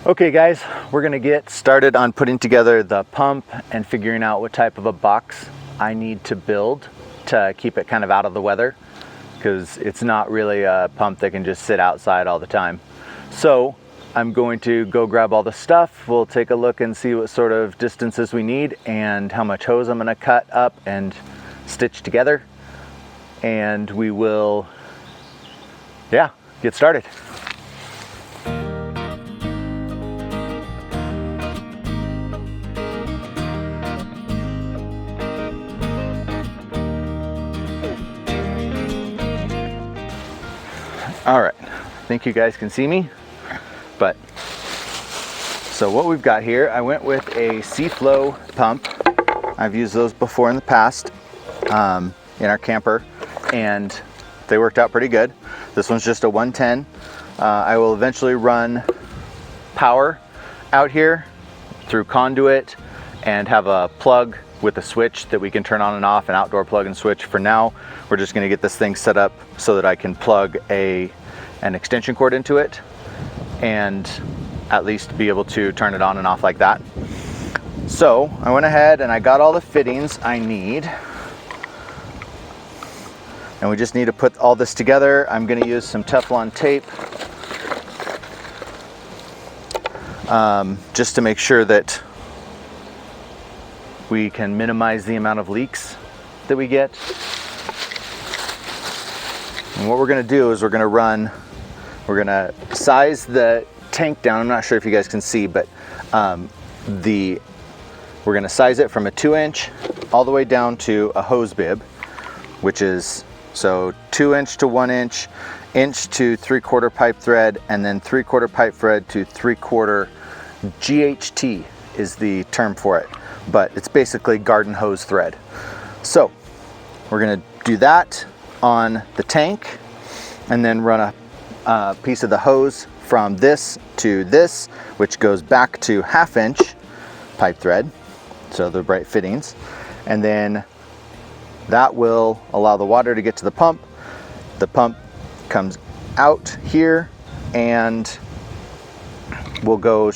Okay guys, we're gonna get started on putting together the pump and figuring out what type of a box I need to build to keep it kind of out of the weather, because it's not really a pump that can just sit outside all the time. So I'm going to go grab all the stuff. We'll take a look and see what sort of distances we need and how much hose I'm gonna cut up and stitch together. And we will, get started. All right, I think you guys can see me, but so what we've got here, I went with a C-Flow pump. I've used those before in the past in our camper, and they worked out pretty good. This one's just a 110. I will eventually run power out here through conduit and have a plug with a switch that we can turn on and off, an outdoor plug and switch. For now, we're just gonna get this thing set up so that I can plug an extension cord into it and at least be able to turn it on and off like that. So I went ahead and I got all the fittings I need. And we just need to put all this together. I'm gonna use some Teflon tape just to make sure that we can minimize the amount of leaks that we get. And what we're gonna do is we're gonna size the tank down. I'm not sure if you guys can see, but we're gonna size it from a 2-inch all the way down to a hose bib, which is so 2-inch to 1-inch, inch to 3/4 pipe thread, and then 3/4 pipe thread to 3/4 GHT is the term for it, but it's basically garden hose thread. So we're gonna do that on the tank and then run a piece of the hose from this to this, which goes back to 1/2-inch pipe thread, so the right fittings, and then that will allow the water to get to the pump. The pump comes out here and will go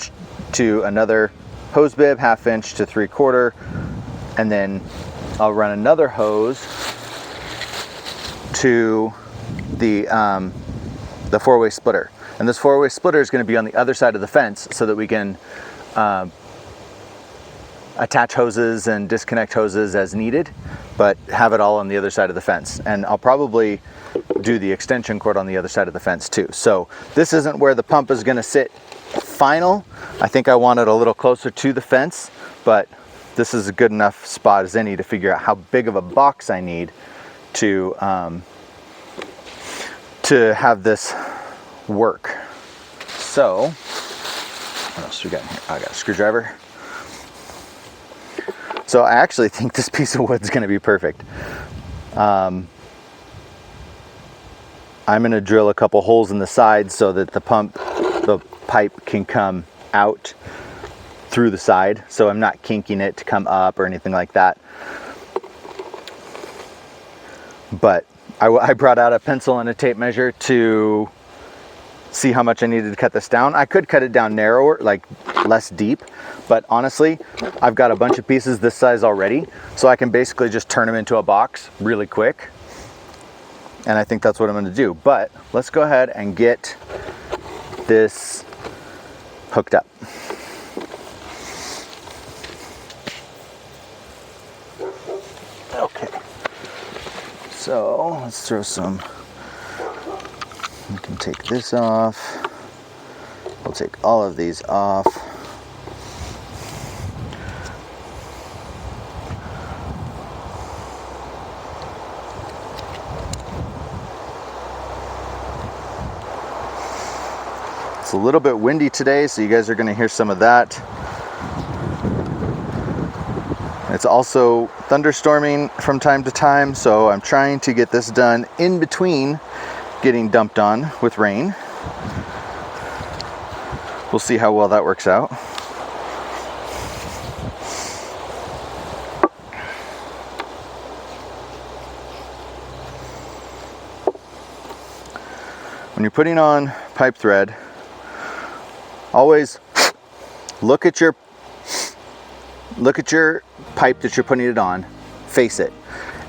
to another hose bib, 1/2-inch to 3/4, and then I'll run another hose to the 4-way splitter. And this 4-way splitter is going to be on the other side of the fence so that we can attach hoses and disconnect hoses as needed, but have it all on the other side of the fence. And I'll probably do the extension cord on the other side of the fence too. So this isn't where the pump is going to sit final. I think I want it a little closer to the fence, but this is a good enough spot as any to figure out how big of a box I need to have this work. So what else we got in here? I got a screwdriver. So I actually think this piece of wood is going to be perfect. I'm going to drill a couple holes in the side so that the pipe can come out through the side, so I'm not kinking it to come up or anything like that. But I brought out a pencil and a tape measure to see how much I needed to cut this down. I could cut it down narrower, like less deep, but honestly, I've got a bunch of pieces this size already, so I can basically just turn them into a box really quick. And I think that's what I'm going to do. But let's go ahead and get this hooked up. Okay. So let's throw some, we can take this off. We'll take all of these off. It's a little bit windy today, so you guys are going to hear some of that. It's also thunderstorming from time to time, so I'm trying to get this done in between getting dumped on with rain. We'll see how well that works out. When you're putting on pipe thread, always look at your pipe that you're putting it on, face it.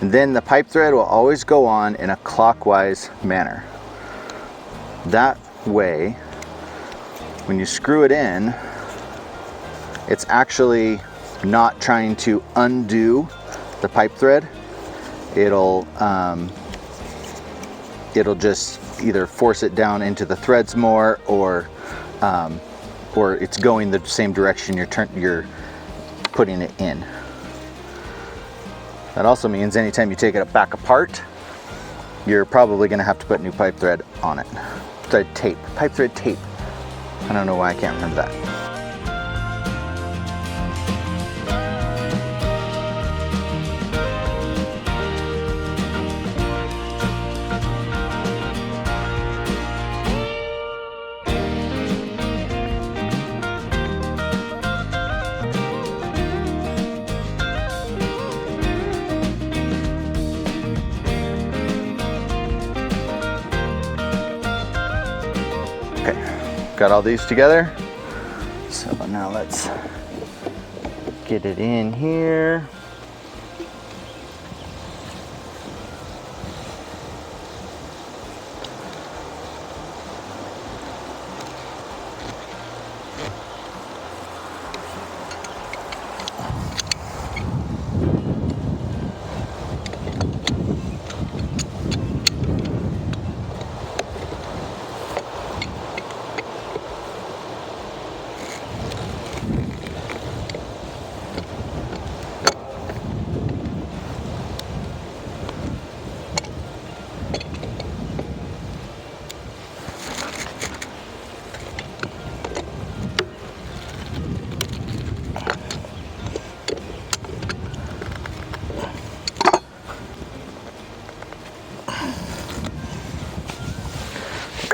And then the pipe thread will always go on in a clockwise manner. That way, when you screw it in, it's actually not trying to undo the pipe thread. It'll just either force it down into the threads more, or it's going the same direction you're putting it in. That also means anytime you take it back apart, you're probably going to have to put new pipe thread on it. Pipe thread tape. I don't know why I can't remember that. Got all these together. So now let's get it in here.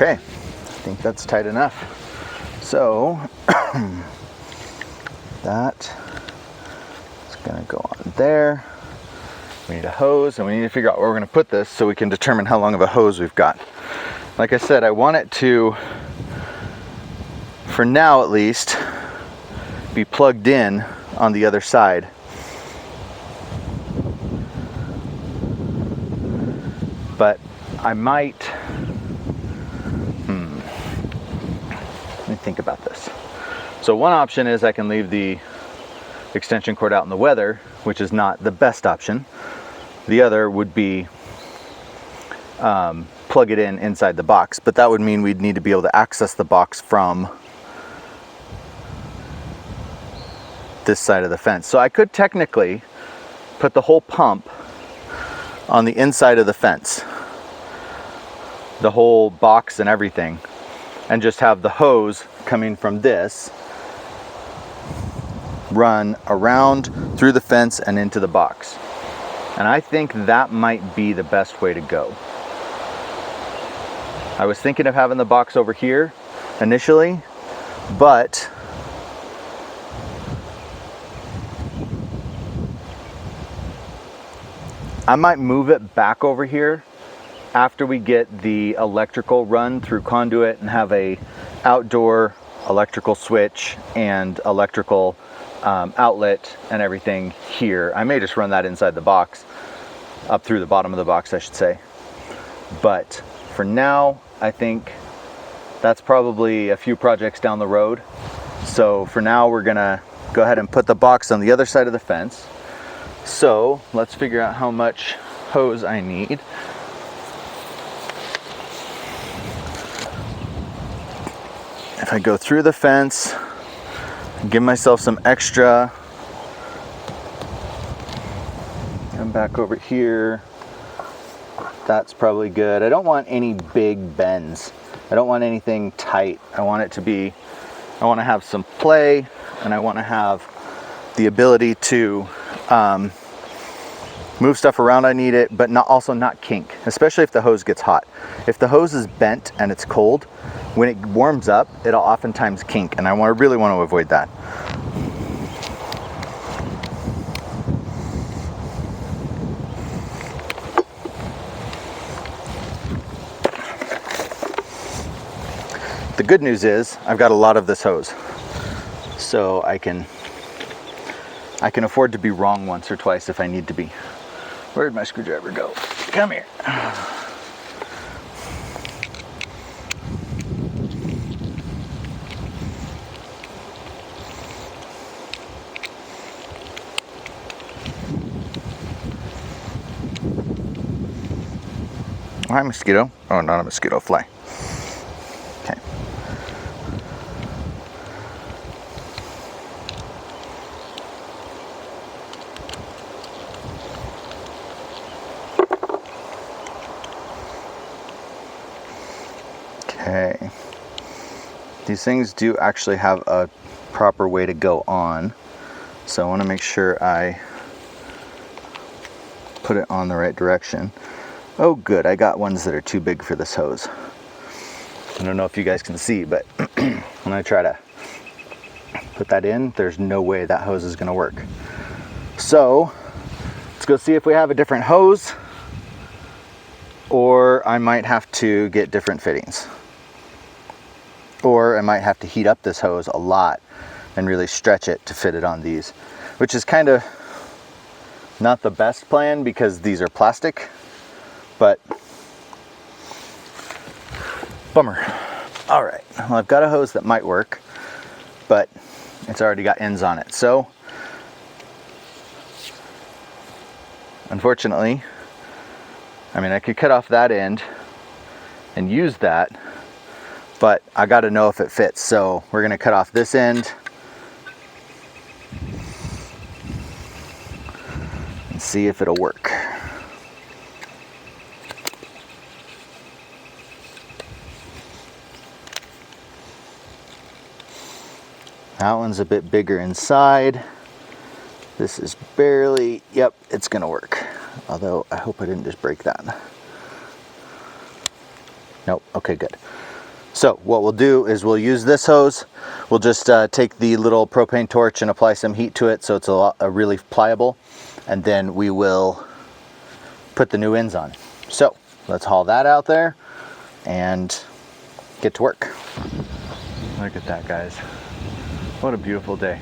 Okay, I think that's tight enough. So that is gonna go on there. We need a hose, and we need to figure out where we're gonna put this so we can determine how long of a hose we've got. Like I said, I want it to, for now at least, be plugged in on the other side. But I might, let me think about this. So one option is I can leave the extension cord out in the weather, which is not the best option. The other would be plug it in inside the box, but that would mean we'd need to be able to access the box from this side of the fence. So I could technically put the whole pump on the inside of the fence, the whole box and everything, and just have the hose coming from this run around through the fence and into the box. And I think that might be the best way to go. I was thinking of having the box over here initially, but I might move it back over here after we get the electrical run through conduit and have a outdoor electrical switch and electrical outlet and everything here. I may just run that inside the box, up through the bottom of the box, I should say. But for now, I think that's probably a few projects down the road. So for now, we're gonna go ahead and put the box on the other side of the fence. So let's figure out how much hose I need. If I go through the fence, give myself some extra, come back over here, that's probably good. I don't want any big bends. I don't want anything tight. I want it to be, I want to have some play, and I want to have the ability to move stuff around I need it, but also not kink, especially if the hose gets hot. If the hose is bent and it's cold, when it warms up, it'll oftentimes kink, and I really want to avoid that. The good news is I've got a lot of this hose. so I can afford to be wrong once or twice if I need to be. Where'd my screwdriver go? Come here. Hi, mosquito. Oh, not a mosquito, fly. Okay. Okay. These things do actually have a proper way to go on, so I want to make sure I put it on the right direction. Oh good, I got ones that are too big for this hose. I don't know if you guys can see, but when I try to put that in, there's no way that hose is going to work. So let's go see if we have a different hose, or I might have to get different fittings. Or I might have to heat up this hose a lot and really stretch it to fit it on these, which is kind of not the best plan because these are plastic. But bummer. All right, well, I've got a hose that might work, but it's already got ends on it. So unfortunately, I mean, I could cut off that end and use that, but I got to know if it fits. So we're going to cut off this end and see if it'll work. That one's a bit bigger inside. This is barely, yep, it's gonna work. Although I hope I didn't just break that. Nope, okay, good. So what we'll do is we'll use this hose. We'll just take the little propane torch and apply some heat to it so it's really pliable. And then we will put the new ends on. So let's haul that out there and get to work. Look at that, guys. What a beautiful day.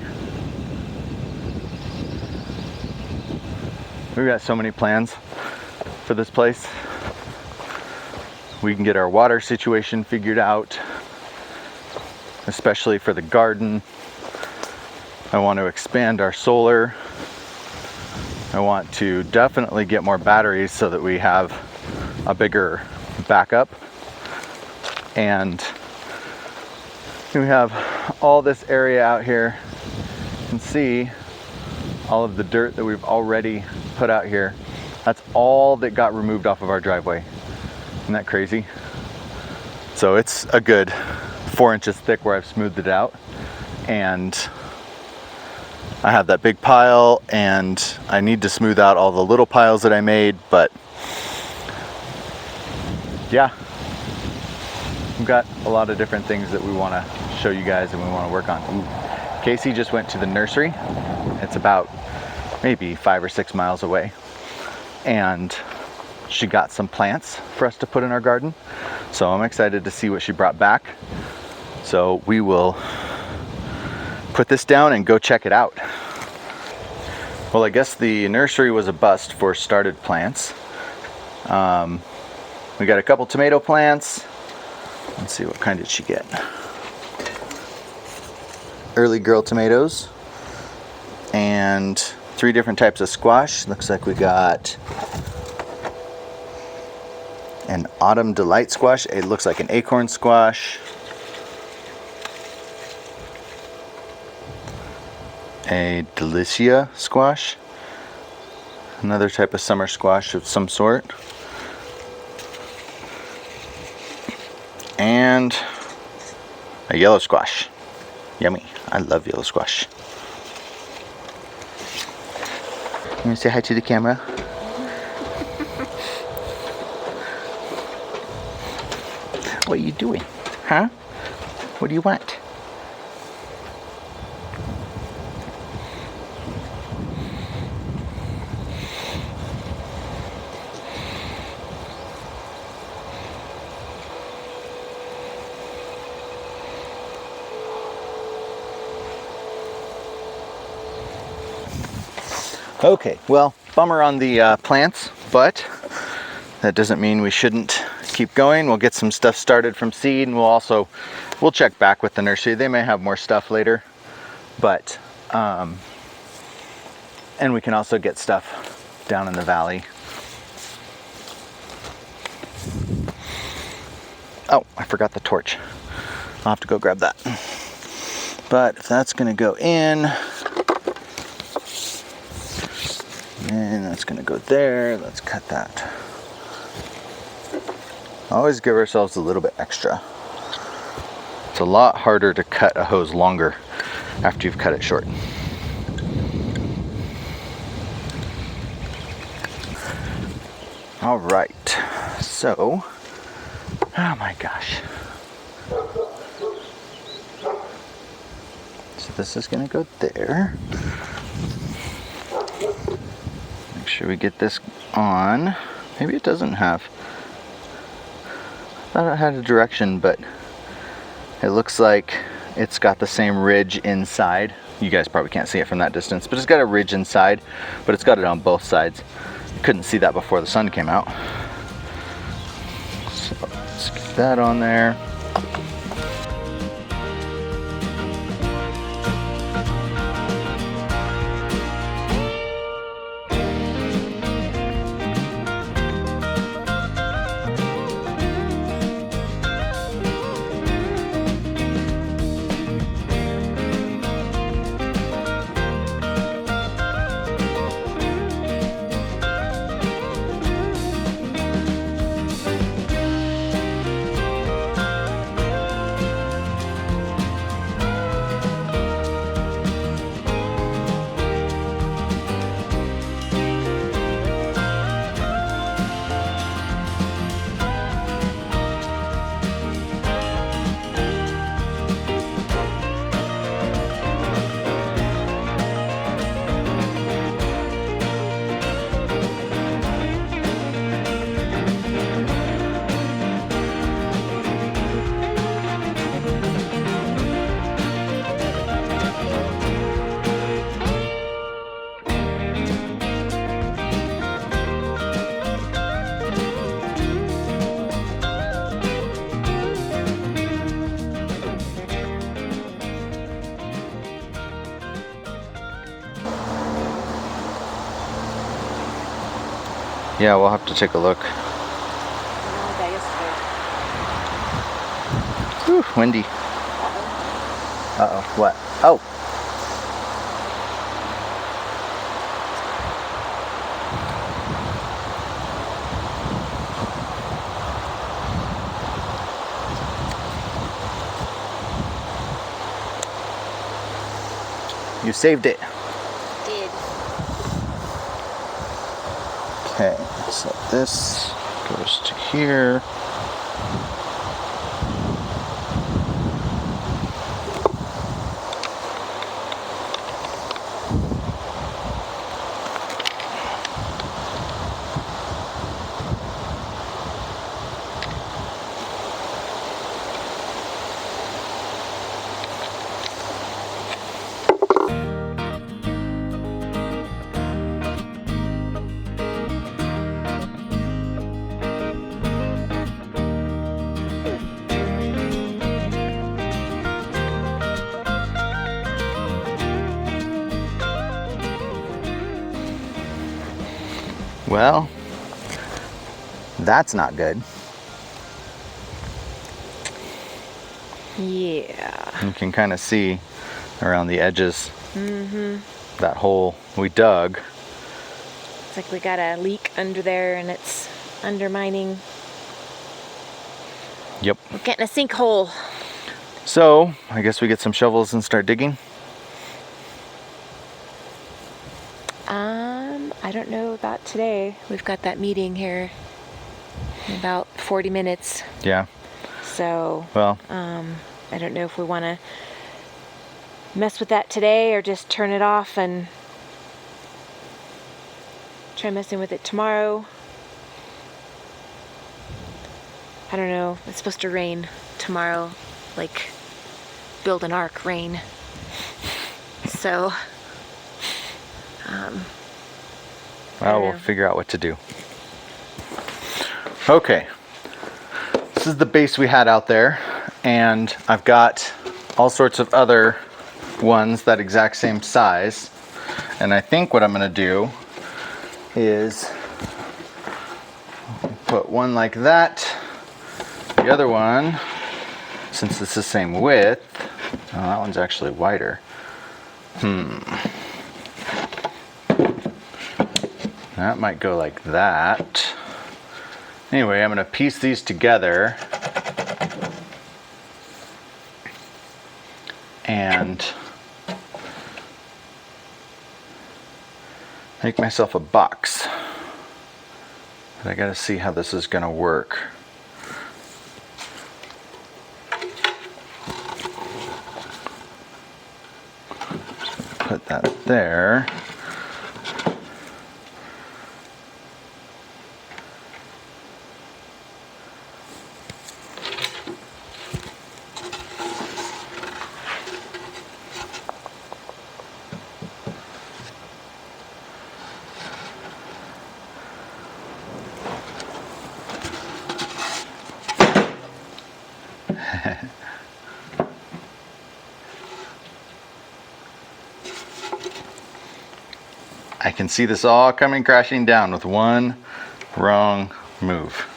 We've got so many plans for this place. We can get our water situation figured out, especially for the garden. I want to expand our solar. I want to definitely get more batteries so that we have a bigger backup. And we have all this area out here. You can see all of the dirt that we've already put out here. That's all that got removed off of our driveway. Isn't that crazy? So it's a good 4 inches thick where I've smoothed it out. And I have that big pile, and I need to smooth out all the little piles that I made, but yeah. We've got a lot of different things that we want to show you guys and we want to work on. Ooh. Casey just went to the nursery. It's about maybe 5 or 6 miles away. And she got some plants for us to put in our garden. So I'm excited to see what she brought back. So we will put this down and go check it out. Well, I guess the nursery was a bust for started plants. We got a couple tomato plants. Let's see, what kind did she get? Early girl tomatoes and 3 different types of squash. Looks like we got an autumn delight squash. It looks like an acorn squash. A delicia squash. Another type of summer squash of some sort. And a yellow squash. Yummy. I love yellow squash. You want to say hi to the camera? What are you doing? Huh? What do you want? Okay, well, bummer on the plants, but that doesn't mean we shouldn't keep going. We'll get some stuff started from seed, and we'll check back with the nursery. They may have more stuff later, but and we can also get stuff down in the valley. Oh, I forgot the torch. I'll have to go grab that. But if that's gonna go in, and that's gonna go there, let's cut that. Always give ourselves a little bit extra. It's a lot harder to cut a hose longer after you've cut it short. All right, so, oh my gosh. So this is gonna go there. Make sure we get this on. Maybe it doesn't have. I thought it had a direction, but it looks like it's got the same ridge inside. You guys probably can't see it from that distance, but it's got a ridge inside, but it's got it on both sides. Couldn't see that before the sun came out. So let's get that on there. Yeah, we'll have to take a look. Whew, windy. Uh-oh, what? Oh! You saved it. Did. Okay, so this goes to here. Well, that's not good. Yeah. You can kind of see around the edges that hole we dug. It's like we got a leak under there and it's undermining. Yep. We're getting a sinkhole. So, I guess we get some shovels and start digging. I don't know about today. We've got that meeting here in about 40 minutes. Yeah. So, well, I don't know if we want to mess with that today or just turn it off and try messing with it tomorrow. I don't know. It's supposed to rain tomorrow, like build an ark rain. So, Well, we'll figure out what to do. Okay, this is the base we had out there, and I've got all sorts of other ones that exact same size. And I think what I'm gonna do is put one like that. The other one, since it's the same width, oh, that one's actually wider. That might go like that. Anyway, I'm gonna piece these together and make myself a box. But I gotta see how this is gonna work. Just put that there. I can see this all coming crashing down with one wrong move.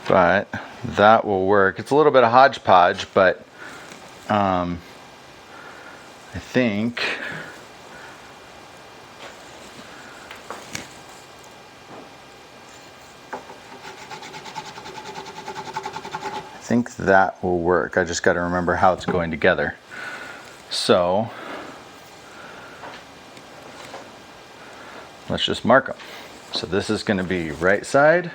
But that will work. It's a little bit of hodgepodge, but I think that will work. I just got to remember how it's going together. So let's just mark them. So this is going to be right side.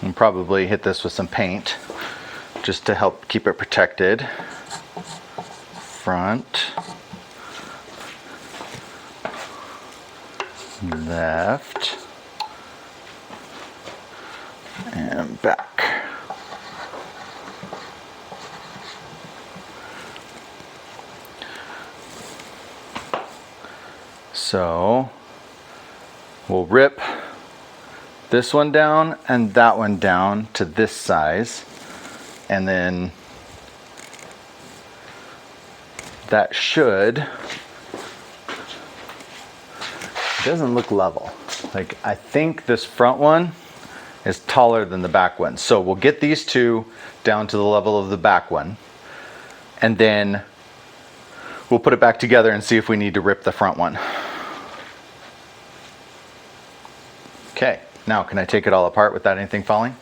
And probably hit this with some paint just to help keep it protected. Front. Left. And back. So we'll rip this one down and that one down to this size, and then that should, it doesn't look level. Like, I think this front one is taller than the back one. So we'll get these two down to the level of the back one, and then we'll put it back together and see if we need to rip the front one. Okay, now can I take it all apart without anything falling?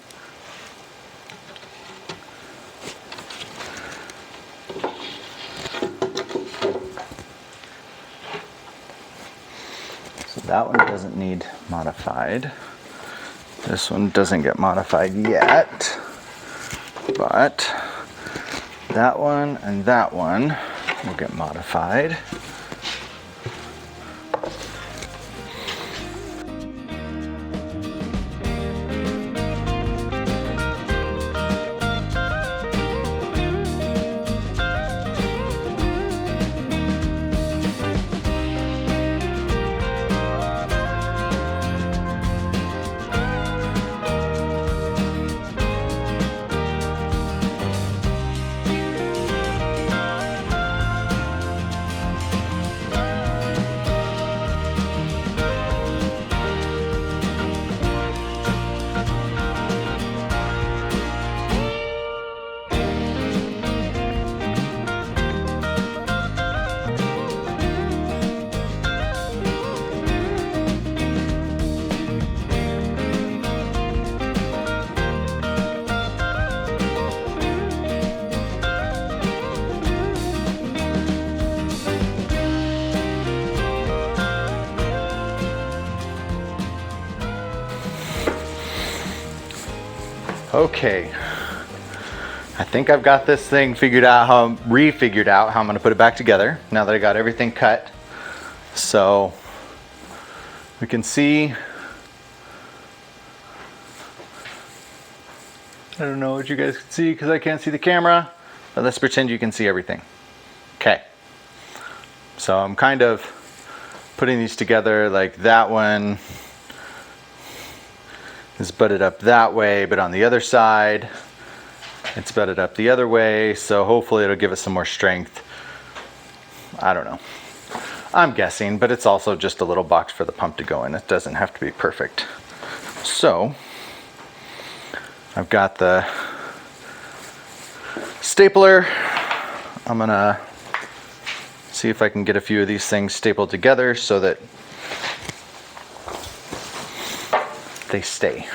So that one doesn't need modified. This one doesn't get modified yet, but that one and that one will get modified. Okay, I think I've got this thing figured out, refigured out how I'm gonna put it back together now that I got everything cut. So we can see I don't know what you guys can see because I can't see the camera, but let's pretend you can see everything. Okay. So I'm kind of putting these together, like that one is butted up that way, but on the other side, it's butted up the other way. So hopefully it'll give us some more strength. I don't know. I'm guessing, but it's also just a little box for the pump to go in. It doesn't have to be perfect. So I've got the stapler. I'm gonna see if I can get a few of these things stapled together so that they stay.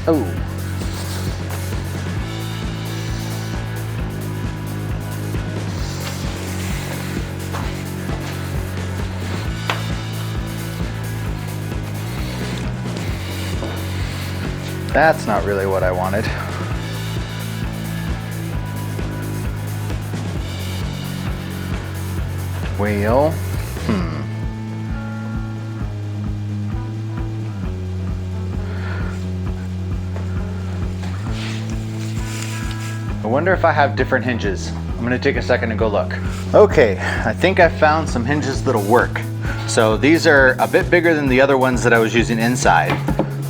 Oh. That's not really what I wanted. Well, I wonder if I have different hinges. I'm gonna take a second and go look. Okay, I think I found some hinges that'll work. So these are a bit bigger than the other ones that I was using inside.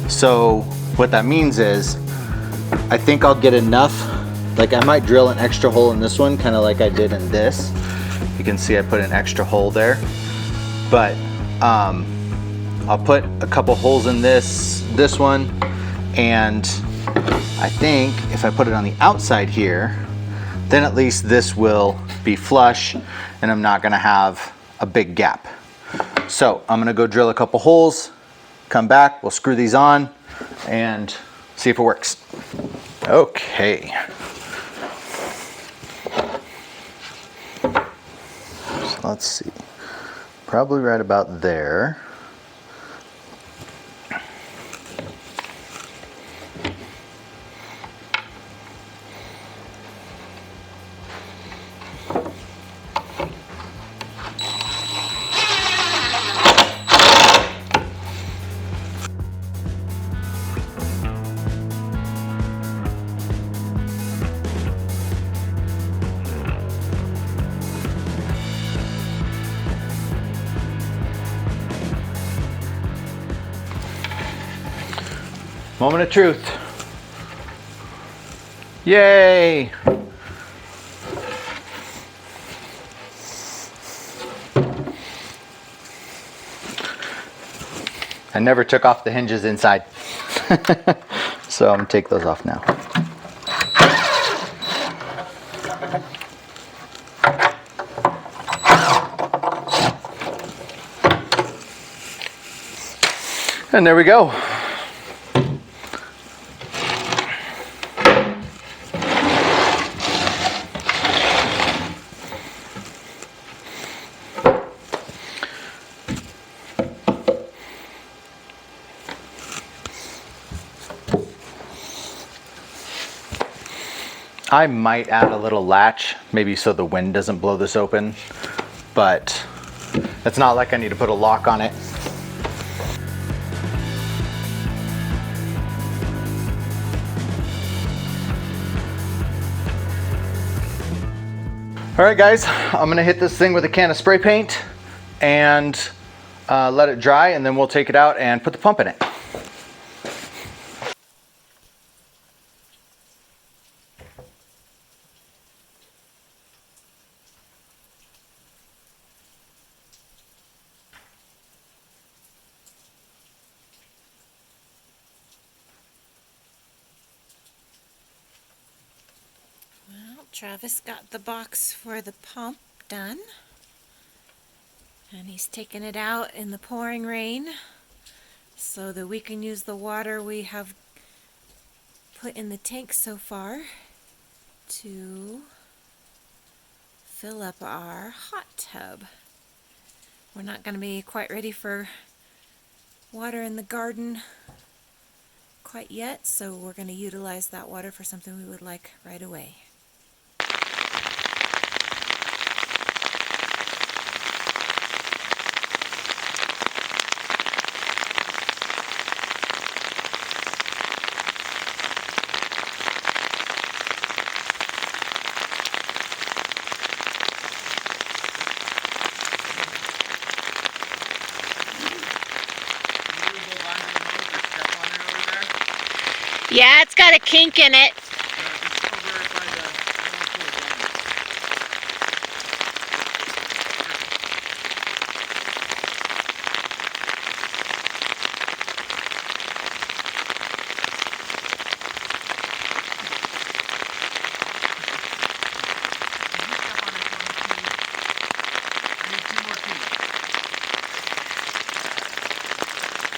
So what that means is, I think I'll get enough, like I might drill an extra hole in this one, kind of like I did in this. You can see I put an extra hole there. But I'll put a couple holes in this one, and I think if I put it on the outside here, then at least this will be flush and I'm not gonna have a big gap. So I'm gonna go drill a couple holes, come back, we'll screw these on and see if it works. Okay. So let's see, probably right about there. Moment of truth. Yay! I never took off the hinges inside. So I'm gonna take those off now. And there we go. I might add a little latch, maybe so the wind doesn't blow this open, but it's not like I need to put a lock on it. All right guys, I'm gonna hit this thing with a can of spray paint and let it dry, and then we'll take it out and put the pump in it. Travis got the box for the pump done, and he's taking it out in the pouring rain so that we can use the water we have put in the tank so far to fill up our hot tub. We're not going to be quite ready for water in the garden quite yet, so we're going to utilize that water for something we would like right away. Yeah, it's got a kink in it.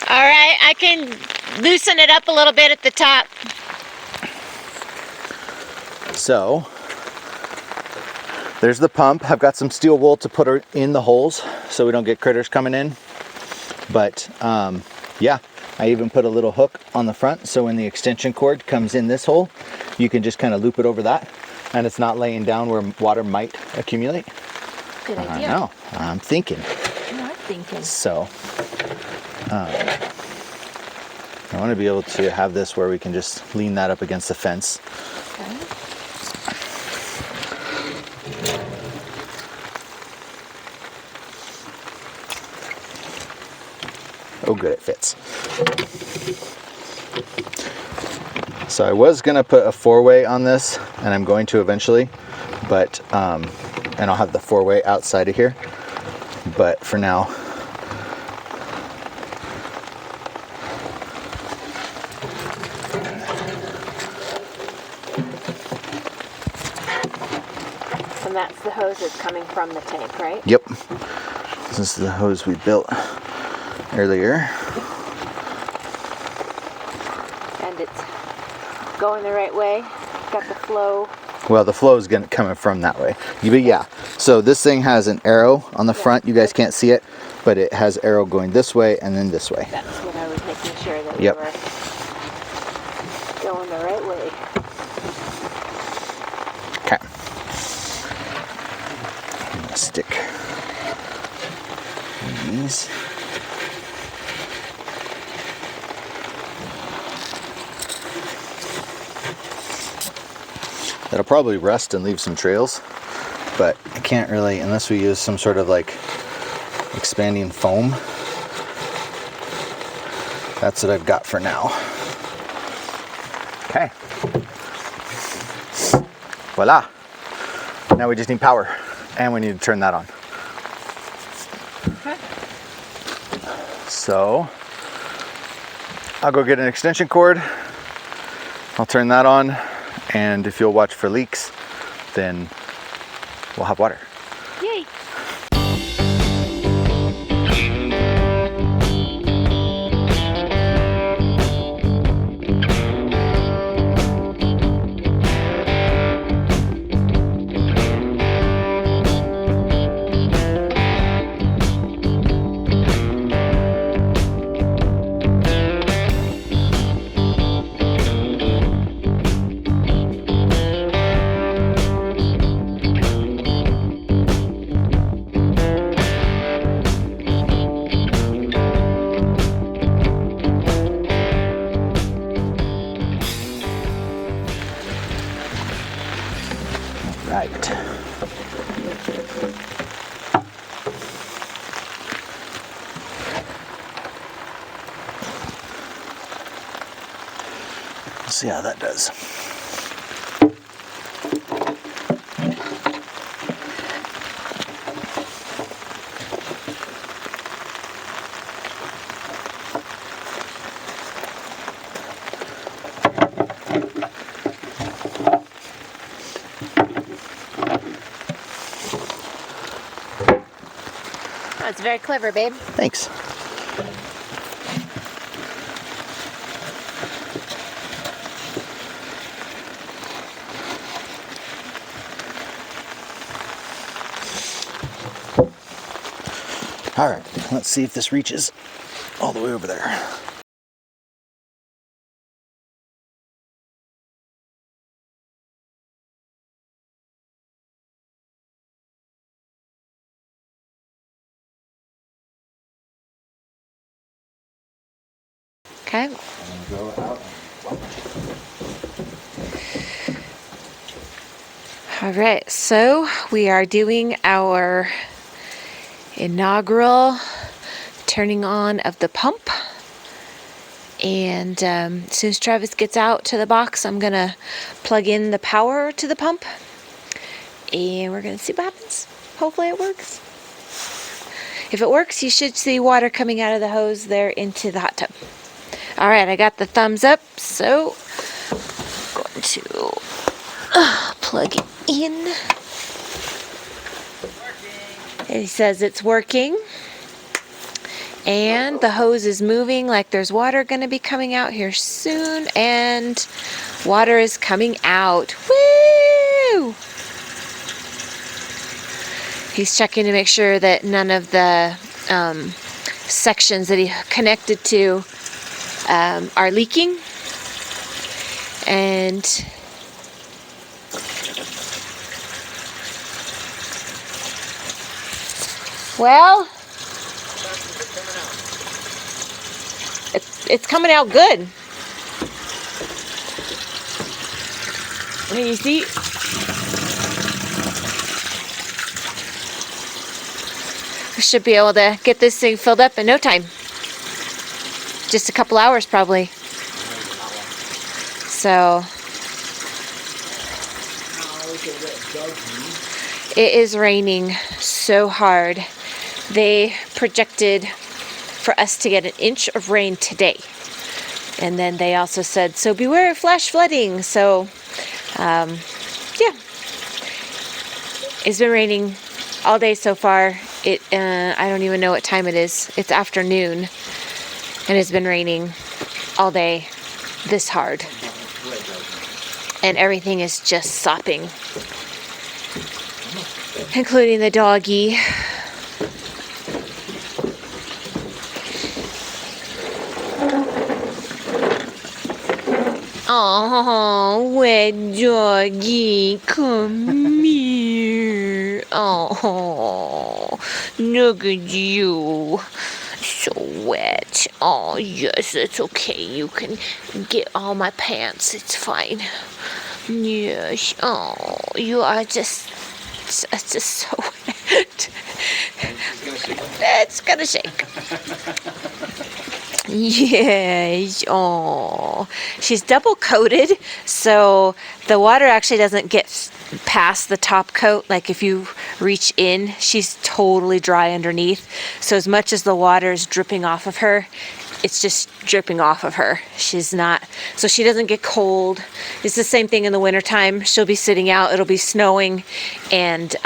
All right, I can loosen it up a little bit at the top. So there's the pump. I've got some steel wool to put in the holes so we don't get critters coming in. But yeah, I even put a little hook on the front so when the extension cord comes in this hole, you can just kind of loop it over that and it's not laying down where water might accumulate. Good idea. I know, I'm thinking. You are thinking. So I want to be able to have this where we can just lean that up against the fence. Okay. Oh good, it fits. So I was gonna put a 4-way on this, and I'm going to eventually, but and I'll have the 4-way outside of here. But for now, And that's the hose that's coming from the tank, right? Yep. This is the hose we built earlier. And it's going the right way. Got the flow. Well, the flow is coming from that way. But yeah, so this thing has an arrow on the front. You guys can't see it, but it has arrow going this way and then this way. That's what I was making sure that Yep. we were going the right way. Okay. I'm gonna stick these. That'll probably rust and leave some trails, but I can't really, unless we use some sort of like expanding foam. That's what I've got for now. Okay. Voila. Now we just need power, and we need to turn that on. Okay. So I'll go get an extension cord. I'll turn that on, and if you'll watch for leaks, then we'll have water. Yay! Right. Let's see how that does. That's very clever, babe. Thanks. All right, let's see if this reaches all the way over there. Okay. Go out. All right, so we are doing our inaugural turning on of the pump. And as soon as Travis gets out to the box, I'm gonna plug in the power to the pump. And we're gonna see what happens. Hopefully it works. If it works, you should see water coming out of the hose there into the hot tub. All right, I got the thumbs up, so I'm going to plug it in. And he says it's working. And the hose is moving like there's water going to be coming out here soon. And water is coming out. Woo! He's checking to make sure that none of the sections that he connected to are leaking. And well, it's coming out good. You see? We should be able to get this thing filled up in no time. Just a couple hours probably. So it is raining so hard. They projected for us to get an inch of rain today. And then they also said, so beware of flash flooding. So, yeah. It's been raining all day so far. I don't even know what time it is. It's afternoon, and it's been raining all day this hard. And everything is just sopping, including the doggy. Oh, wet doggy, come here. Oh, look at you. So wet. Oh, yes, it's okay. You can get all my pants. It's fine. Yes. Oh, you are just so wet. It's gonna shake. Yes. Oh, she's double coated, so the water actually doesn't get past the top coat. Like if you reach in, she's totally dry underneath. So as much as the water is dripping off of her, it's just dripping off of her. She's not, so she doesn't get cold. It's the same thing in the wintertime. She'll be sitting out, it'll be snowing, and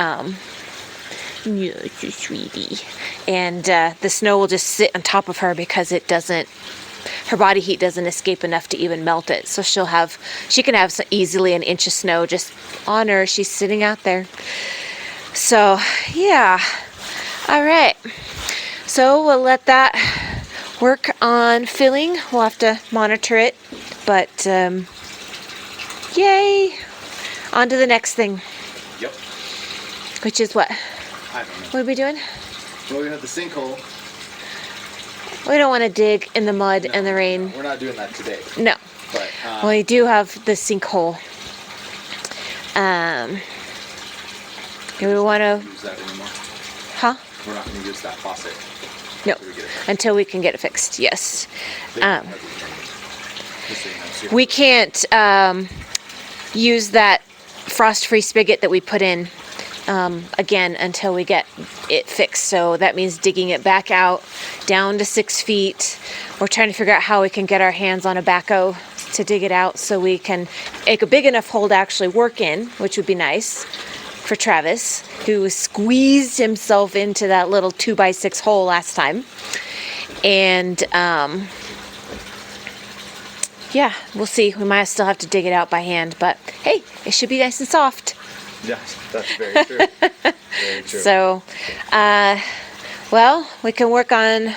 yes, you sweetie. And the snow will just sit on top of her because her body heat doesn't escape enough to even melt it. So she can have easily an inch of snow just on her. She's sitting out there. So yeah, all right. So we'll let that work on filling. We'll have to monitor it, but yay! On to the next thing. Yep. Which is what? I don't know. What are we doing? Well, we have the sinkhole. We don't want to dig in the mud and the rain. No, we're not doing that today. No. But We do have the sinkhole. Do we want to? Use that anymore. Huh? We're not going to use that faucet. No. Until we can get it fixed. Yes. We can't use that frost-free spigot that we put in again until we get it fixed. So that means digging it back out down to 6 feet. We're trying to figure out how we can get our hands on a backhoe to dig it out so we can make a big enough hole to actually work in, which would be nice for Travis, who squeezed himself into that little 2x6 hole last time. And yeah, we'll see. We might still have to dig it out by hand, but hey, it should be nice and soft. Yes, that's very true. Very true. So, well, we can work on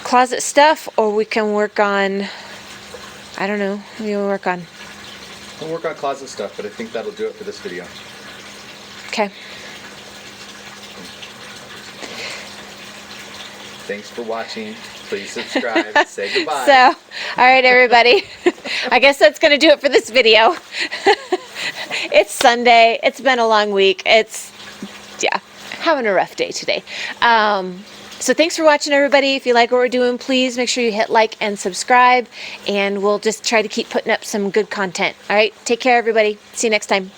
closet stuff, or we can work on, I don't know, what do you work on? We'll work on closet stuff, but I think that'll do it for this video. Okay. Thanks for watching. Please subscribe. Say goodbye. So, all right, everybody. I guess that's going to do it for this video. It's Sunday. It's been a long week. Having a rough day today. So thanks for watching, everybody. If you like what we're doing, please make sure you hit like and subscribe, and we'll just try to keep putting up some good content. All right, take care, everybody. See you next time.